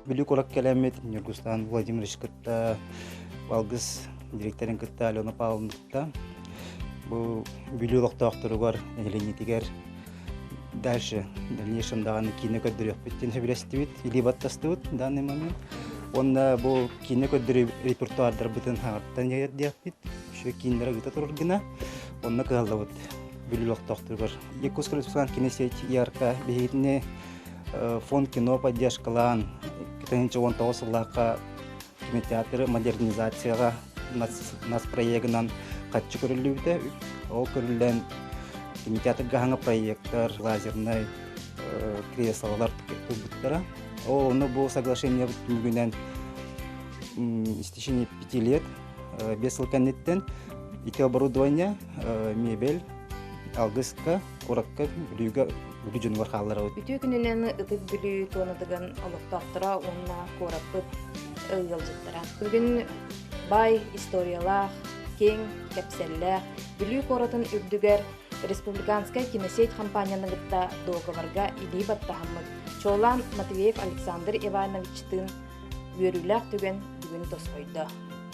Büyük olarak kelamet Nurgustan Vladimirovич kıtta, Algыс direktörün kıtta, Alona Pavlovna kıtta. Bu büyük olarak doktoru var, ehliyetiger. Дальнейшем даганы кино көддөрүп биттен хебрестибит, или баттастыбыт данный момент. Онда бу кино көддөрүп репертуардар бутын хаттан ярдыпт. Şu кинолар гыта тургына. Онда калдыбыт. Бүлүлөк доктор. Якутская киносеть ярка бегитне фонд кино поддержкалан. Кетенче 19 жылларга кинотеатры модернизацияга нас проектынан катчы көрүлүбүтө. Ол көрүлгөн кинотеатрга хаңа проекттар, лазерный креслолар туттара. Оны бу соглашение бүтүнгүнөн в течение 5 лет без алканеттен ити оборудование, мебель, Алгыска, Коракка, Блюга, Блюджин вархаллары. Бүтү күнүнөн ытык бүлүү тонадыган алыктактыра, онна корапыт ылгылжыттыра. Бүгүн бай историялар, кең кепселлер, бүлүү коратын үрдүгер республиканская киносеть компанияның гытта договорга иди баттахаммыт. Чолан Матвеев Александр Ивановичтын өрүләк түген бүгүн тоскойду.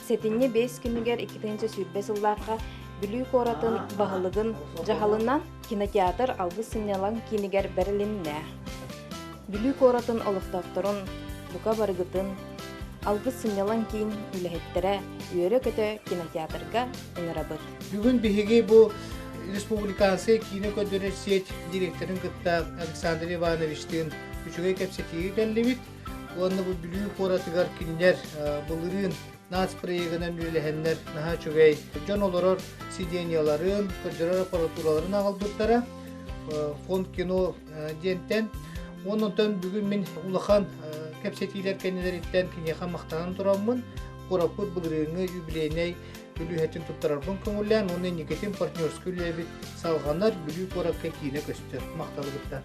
Сетинне 5 күнүгер 2-нче сүрбе сылларга бүлүү коратын багылыгын жахалынан кинотеатр Алгыс сынялан кинигер берилинне. Бүлүү коратын олуктакторун бука барыгытын Алгыс сынялан кийин үлехеттере өрө көтө кинотеатрга ыңырабыт. Бүгүн биһиги бу республиканская киносеть директорын кытта Александр Ивановичтин күчүгө кепсетиги келлибит. Онны бу бүлүү коратыгар кинилер булырын нац проегынан үлехеннер наха чугай жон олорор сиденьяларын, көрдөрөр аппаратураларын агалдыттара фонд кино дентен. Оннан бүгүн мен улахан кепсетилер кенелериттен кинеха мактанан тураммын. Корапыт булырыны юбилейней бүлүүхетін туттарарбын көңіллән, оны никетін партнерскүлі әбіт салғанар бүлүү коракка кейіне көстер, мақталығытта.